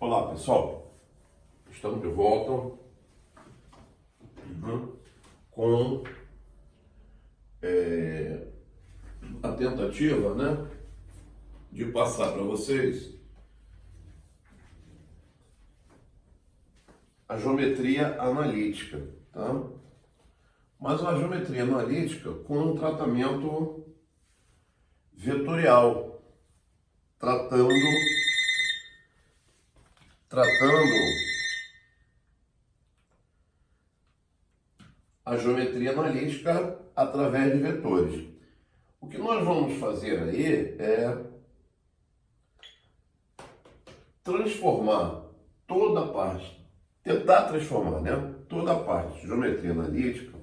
Olá pessoal, estamos de volta com a tentativa, de passar para vocês a geometria analítica, tá? Mas uma geometria analítica com um tratamento vetorial, tratando a geometria analítica através de vetores. O que nós vamos fazer aí é transformar toda a parte, tentar transformar, toda a parte de geometria analítica,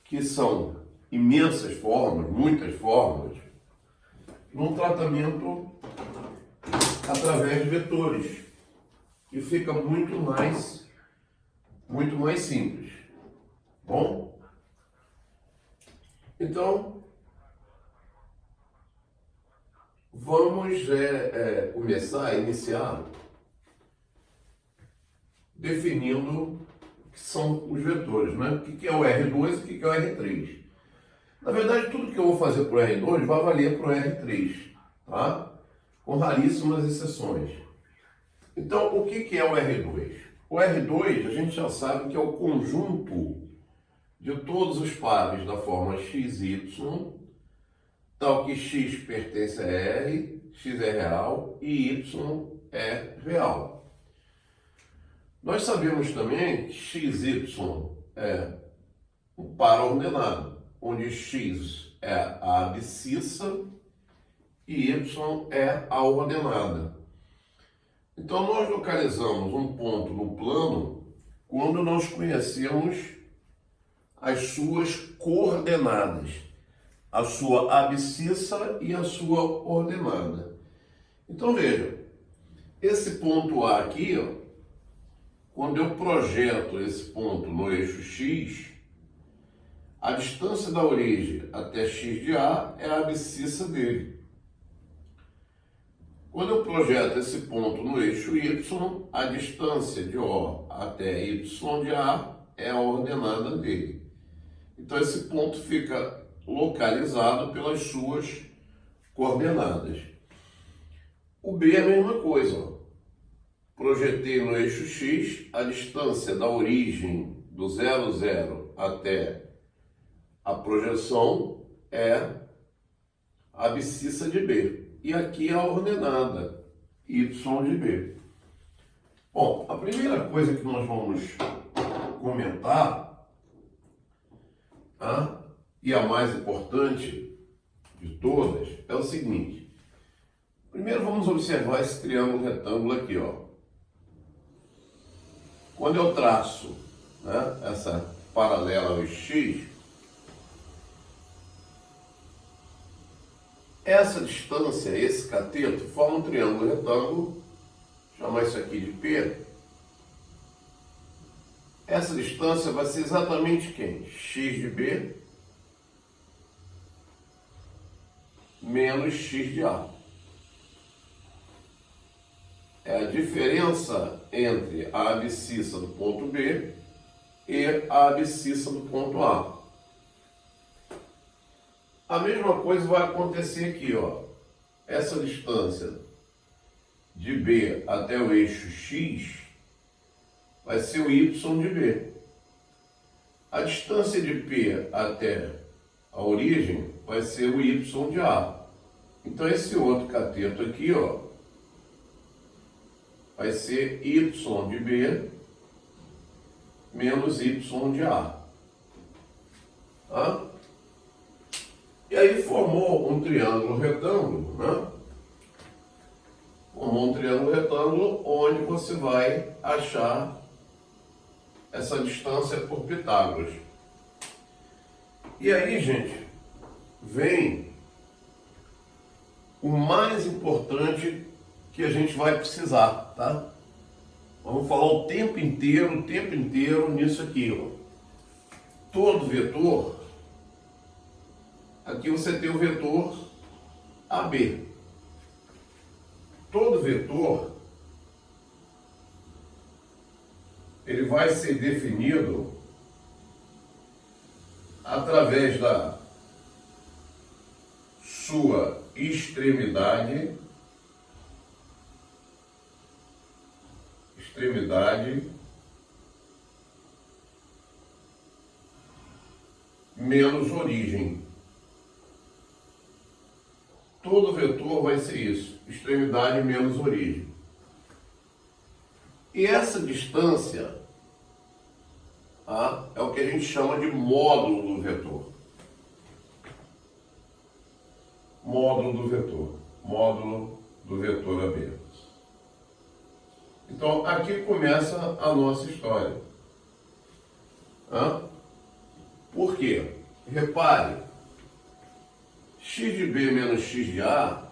que são imensas formas, muitas formas, num tratamento através de vetores, que fica muito mais simples. Bom? Então, vamos começar a iniciar definindo o que são os vetores, O que é o R2 e o que é o R3. Na verdade, tudo que eu vou fazer para o R2 vai valer para o R3, tá? Com raríssimas exceções. Então, o que é o R2? O R2, a gente já sabe que é o conjunto de todos os pares da forma XY, tal que X pertence a R, X é real e Y é real. Nós sabemos também que XY é um par ordenado, onde X é a abscissa e Y é a ordenada. Então, nós localizamos um ponto no plano quando nós conhecemos as suas coordenadas, a sua abscissa e a sua ordenada. Então, veja, esse ponto A aqui, quando eu projeto esse ponto no eixo X, a distância da origem até X de A é a abscissa dele. Quando eu projeto esse ponto no eixo Y, a distância de O até Y de A é a ordenada dele. Então esse ponto fica localizado pelas suas coordenadas. O B é a mesma coisa. Projetei no eixo X, a distância da origem do 0, 0 até a projeção é a abscissa de B. E aqui é a ordenada, y de B. Bom, a primeira coisa que nós vamos comentar, e a mais importante de todas, é o seguinte. Primeiro vamos observar esse triângulo retângulo aqui, Quando eu traço essa paralela ao X, essa distância, esse cateto, forma um triângulo retângulo, chamar isso aqui de P. Essa distância vai ser exatamente quem? X de B menos X de A. É a diferença entre a abscissa do ponto B e a abscissa do ponto A. A mesma coisa vai acontecer aqui, Essa distância de B até o eixo X vai ser o Y de B. A distância de P até a origem vai ser o Y de A. Então esse outro cateto aqui, vai ser Y de B menos Y de A. Tá? E aí formou um triângulo retângulo, Formou um triângulo retângulo onde você vai achar essa distância por Pitágoras. E aí, gente, vem o mais importante que a gente vai precisar, tá? Vamos falar o tempo inteiro nisso aqui, Todo vetor. Aqui você tem o vetor AB. Todo vetor ele vai ser definido através da sua extremidade menos origem. Todo vetor vai ser isso, extremidade menos origem. E essa distância é o que a gente chama de módulo do vetor. Módulo do vetor AB. Então, aqui começa a nossa história. Por quê? Repare, x de B menos x de A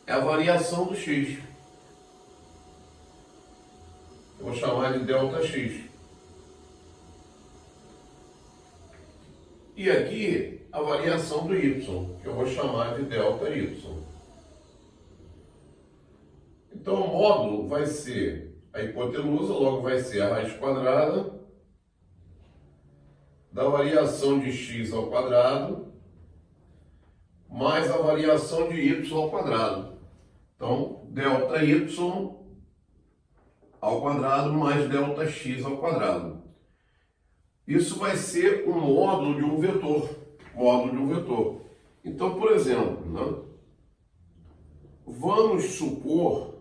é a variação do x. Eu vou chamar de delta x. E aqui, a variação do y, que eu vou chamar de delta y. Então, o módulo vai ser a hipotenusa, logo vai ser a raiz quadrada da variação de x ao quadrado mais a variação de y ao quadrado. Então, delta y ao quadrado mais delta x ao quadrado. Isso vai ser o módulo de um vetor. Então, por exemplo, vamos supor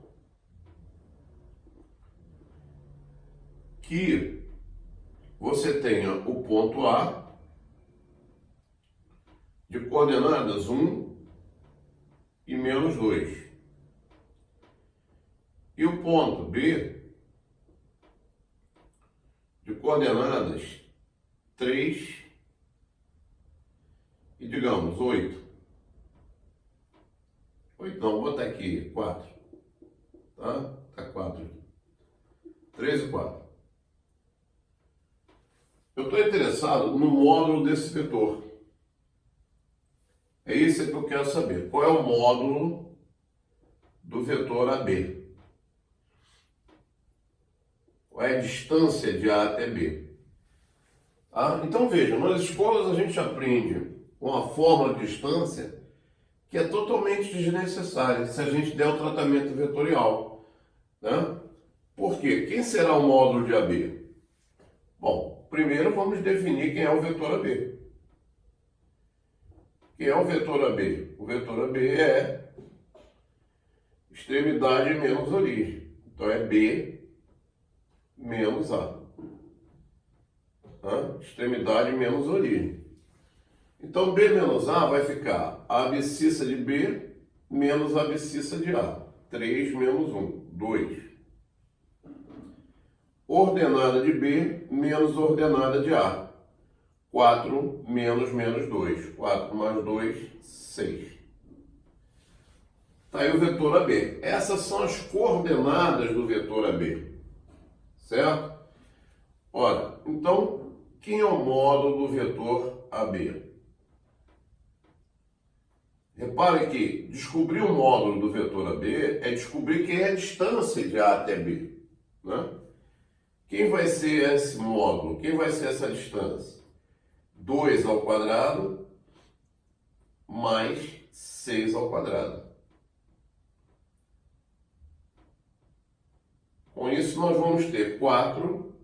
que você tenha o ponto A de coordenadas 1 e menos 2. E o ponto B de coordenadas 3 e, digamos, 8. 8 não, vou botar aqui 4. Tá? Tá 4 aqui. 3 e 4. Eu estou interessado no módulo desse vetor. É isso que eu quero saber. Qual é o módulo do vetor AB? Qual é a distância de A até B? Então veja, nas escolas a gente aprende uma fórmula de distância que é totalmente desnecessária se a gente der o tratamento vetorial. Por quê? Quem será o módulo de AB? Bom, primeiro vamos definir quem é o vetor AB. Quem é o vetor AB? O vetor AB é extremidade menos origem. Então é B menos A. Extremidade menos origem. Então B menos A vai ficar a abscissa de B menos a abscissa de A. 3 menos 1, 2. Ordenada de B menos ordenada de A. 4 menos menos 2. 4 mais 2, 6. Está aí o vetor AB. Essas são as coordenadas do vetor AB. Certo? Ora, então, quem é o módulo do vetor AB? Repare que descobrir o módulo do vetor AB é descobrir quem é a distância de A até B. Quem vai ser esse módulo? Quem vai ser essa distância? 2 ao quadrado mais 6 ao quadrado. Com isso, nós vamos ter 4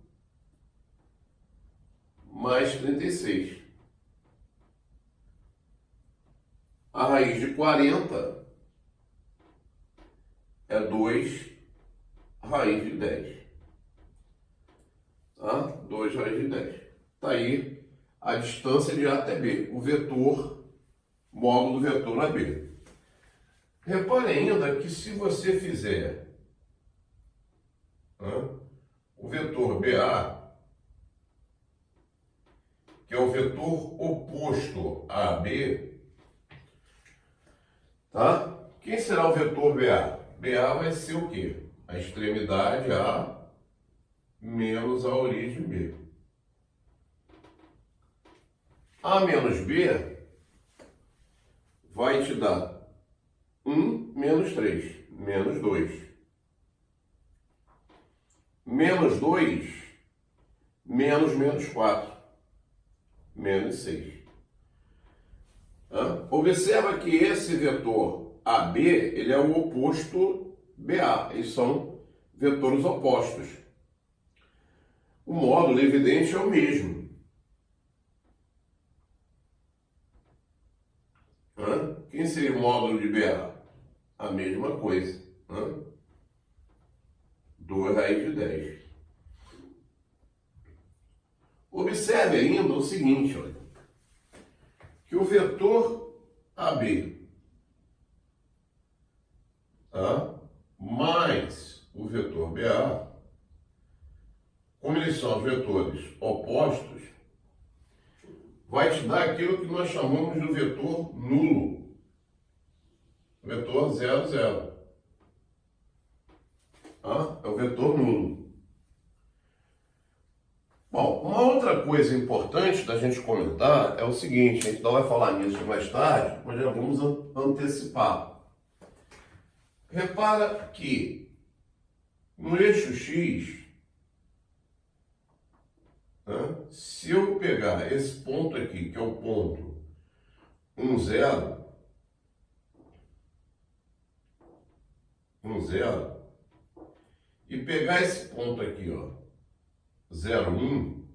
mais 36. A raiz de 40 é 2 raiz de 10. 2 raiz de 10. Está aí a distância de A até B, o vetor, módulo do vetor AB. Repare ainda que se você fizer o vetor BA, que é o vetor oposto a AB, quem será o vetor BA? BA vai ser o quê? A extremidade A menos a origem B. A menos B vai te dar 1 menos 3, menos 2. menos 2, menos 4, menos 6. Observa que esse vetor AB, ele é o oposto BA, eles são vetores opostos. O módulo evidente é o mesmo. Quem seria o módulo de BA? A mesma coisa. 2 raiz de 10. Observe ainda o seguinte, olha, que o vetor AB mais o vetor BA, como eles são vetores opostos, vai te dar aquilo que nós chamamos de vetor nulo. Vetor 0, 0. É o vetor nulo. Bom, uma outra coisa importante da gente comentar é o seguinte, a gente não vai falar nisso mais tarde, mas já vamos antecipar. Repara que no eixo X, se eu pegar esse ponto aqui, que é o ponto 1, 0, 1, 0, e pegar esse ponto aqui, ó, 0, 1,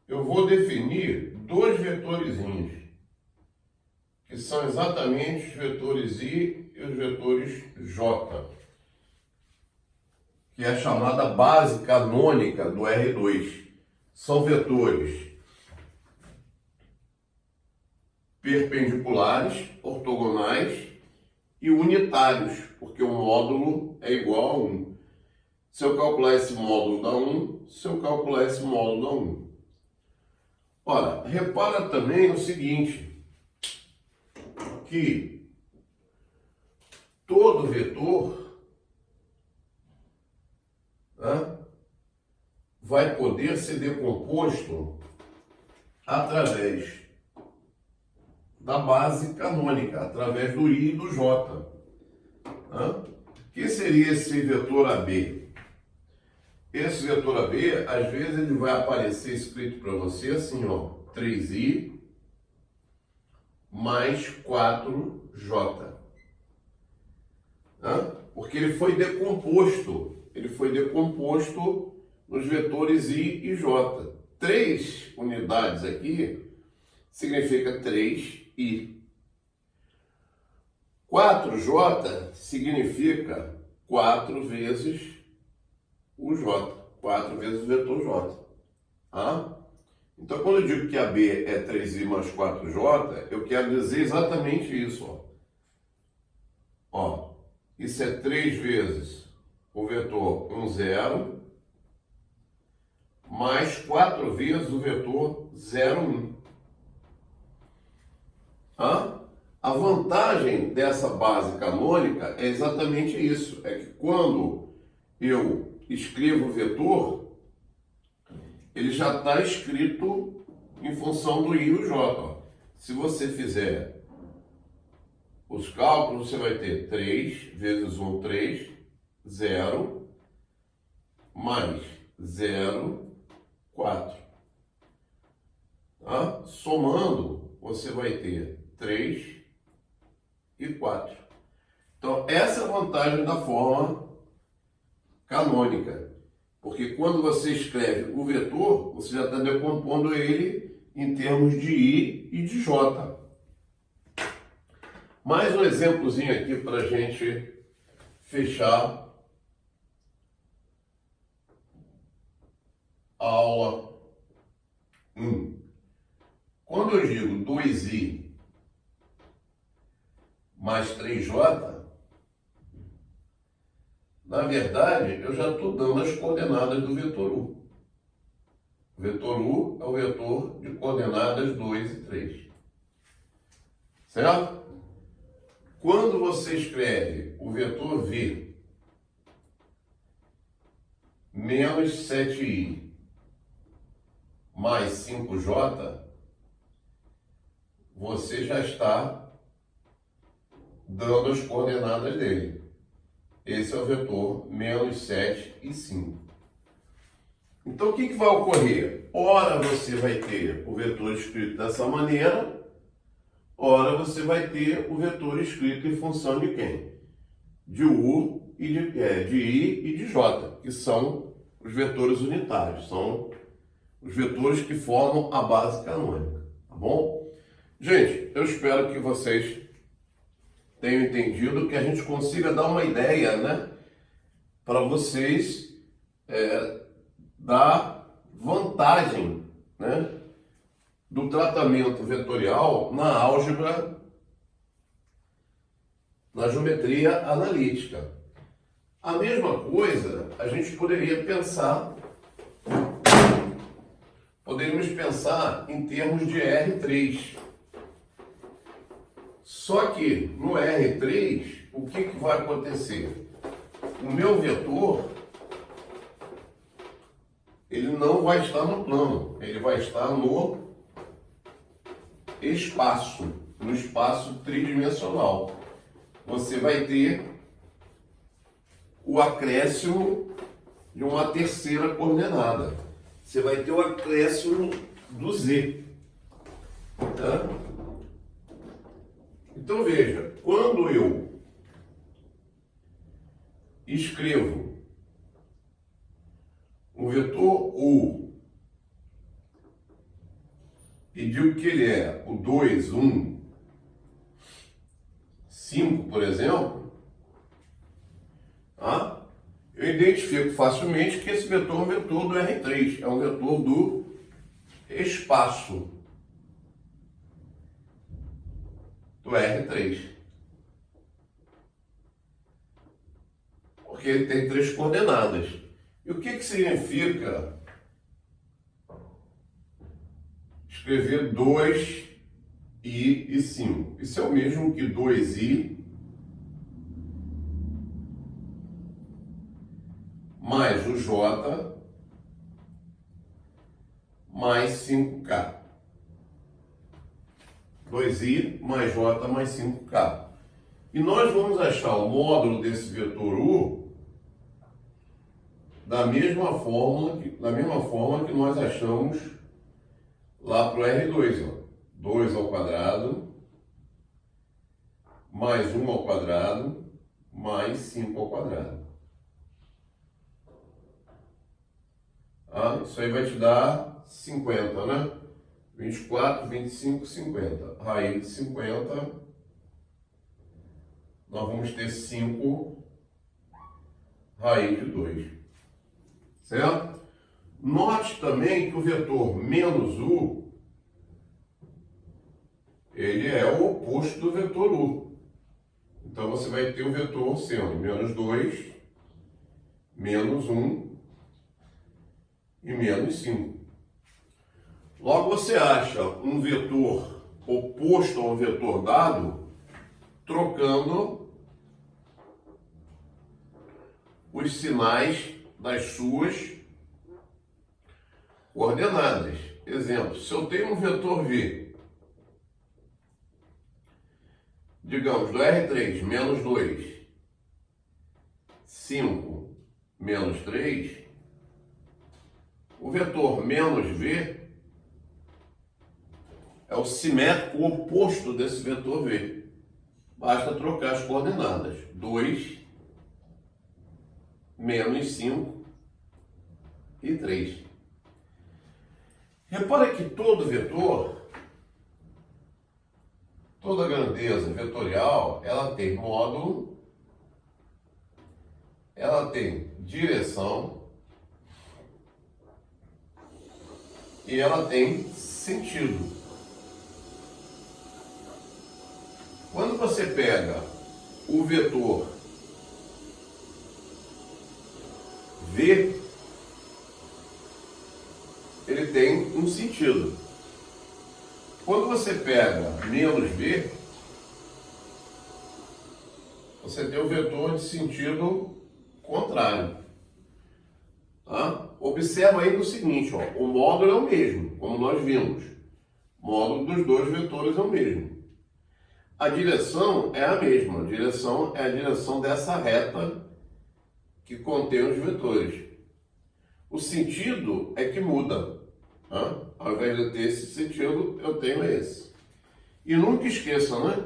eu vou definir dois vetorzinhos, que são exatamente os vetores I e os vetores J, que é a chamada base canônica do R2. São vetores perpendiculares, ortogonais e unitários, porque o módulo é igual a 1. Se eu calcular esse módulo dá 1, se eu calcular esse módulo dá 1. Ora, repara também o seguinte, que todo vetor vai poder ser decomposto através da base canônica, através do I e do J. O que seria esse vetor AB? Esse vetor AB, às vezes, ele vai aparecer escrito para você assim, ó, 3I mais 4J. Porque ele foi decomposto nos vetores I e J. 3 unidades aqui significa 3I. 4J significa 4 vezes o J, 4 vezes o vetor J. Então, quando eu digo que a B é 3I mais 4J, eu quero dizer exatamente isso. Isso é 3 vezes o vetor 1, 0, mais 4 vezes o vetor 0, 1. A vantagem dessa base canônica é exatamente isso, é que quando eu escrevo o vetor, ele já está escrito em função do I e o J. Se você fizer os cálculos, você vai ter 3 vezes 1, 3, 0, mais 0, 4. Somando, você vai ter 3 e 4. Então, essa é a vantagem da forma canônica. Porque quando você escreve o vetor, você já está decompondo ele em termos de I e de J. Mais um exemplozinho aqui para a gente fechar a aula 1. Quando eu digo 2I mais 3J, na verdade, eu já estou dando as coordenadas do vetor U. O vetor U é o vetor de coordenadas 2 e 3. Certo? Quando você escreve o vetor V menos 7I mais 5J, você já está dando as coordenadas dele. Esse é o vetor menos 7 e 5. Então, o que vai ocorrer? Ora você vai ter o vetor escrito dessa maneira, ora você vai ter o vetor escrito em função de quem? De U, e de I e de J, que são os vetores unitários, são os vetores que formam a base canônica, tá bom? Gente, eu espero que vocês tenham entendido, que a gente consiga dar uma ideia, né, para vocês da vantagem, né, do tratamento vetorial na álgebra, na geometria analítica. A mesma coisa a gente poderíamos pensar em termos de R3. Só que no R3, o que vai acontecer? O meu vetor, ele não vai estar no plano, ele vai estar no espaço tridimensional. Você vai ter o acréscimo de uma terceira coordenada. Você vai ter o acréscimo do Z. Tá? Então veja, quando eu escrevo um vetor U e digo que ele é o 2, 1, 5, por exemplo, tá? Eu identifico facilmente que esse vetor é um vetor do R3, é um vetor do espaço do R3. Porque ele tem 3 coordenadas. E o que significa escrever 2i e 5? Isso é o mesmo que 2i mais o j mais 5k. 2i mais j mais 5k. E nós vamos achar o módulo desse vetor u da mesma forma que nós achamos lá para o R2. Ó. 2 ao quadrado mais 1 ao quadrado mais 5 ao quadrado. Isso aí vai te dar 50, né? 24, 25, 50. Raiz de 50, nós vamos ter 5 raiz de 2. Certo? Note também que o vetor menos U, ele é o oposto do vetor U. Então você vai ter o vetor sendo menos 2, menos 1 e menos 5. Logo você acha um vetor oposto a um vetor dado trocando os sinais das suas coordenadas. Exemplo, se eu tenho um vetor V, digamos, do R3, menos 2, 5, menos 3, o vetor menos V é o simétrico oposto desse vetor V. Basta trocar as coordenadas. 2, menos 5 e 3. Repara que todo vetor, toda grandeza vetorial, ela tem módulo, ela tem direção e ela tem sentido. Quando você pega o vetor V, ele tem um sentido. Quando você pega menos V, você tem o vetor de sentido contrário. Tá? Observa aí o seguinte, ó, o módulo é o mesmo, como nós vimos. O módulo dos dois vetores é o mesmo. A direção é a mesma, a direção é a direção dessa reta que contém os vetores. O sentido é que muda. Tá? Ao invés de ter esse sentido, eu tenho esse. E nunca esqueça, né,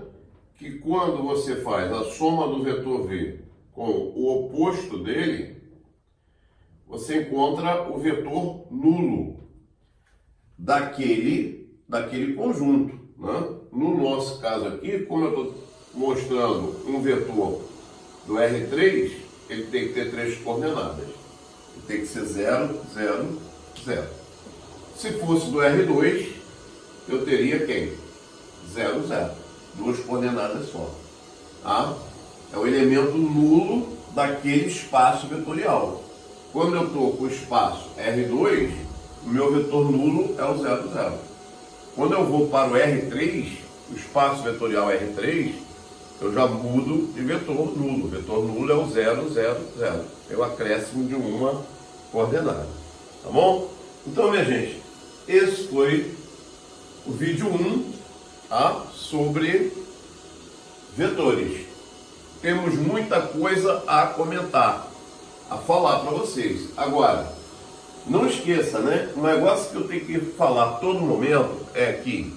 que quando você faz a soma do vetor V com o oposto dele, você encontra o vetor nulo daquele conjunto. Né? No nosso caso aqui, como eu estou mostrando um vetor do R3, ele tem que ter 3 coordenadas. Ele tem que ser 0, 0, 0. Se fosse do R2, eu teria quem? 0, 0. 2 coordenadas só. Tá? É o elemento nulo daquele espaço vetorial. Quando eu estou com o espaço R2, o meu vetor nulo é o 0, 0. Quando eu vou para o R3, o espaço vetorial R3, eu já mudo de vetor nulo. O vetor nulo é o 0, 0, 0. É o acréscimo de uma coordenada. Tá bom? Então, minha gente, esse foi o vídeo 1, tá? Sobre vetores. Temos muita coisa a comentar, a falar para vocês. Agora, não esqueça, né? Um negócio que eu tenho que falar a todo momento é que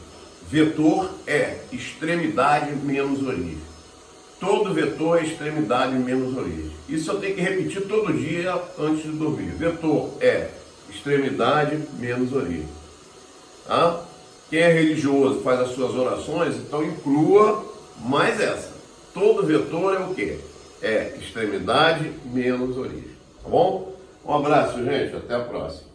vetor é extremidade menos origem. Todo vetor é extremidade menos origem. Isso eu tenho que repetir todo dia antes de dormir. Vetor é extremidade menos origem. Tá? Quem é religioso faz as suas orações, então inclua mais essa. Todo vetor é o quê? É extremidade menos origem. Tá bom? Um abraço, gente. Até a próxima.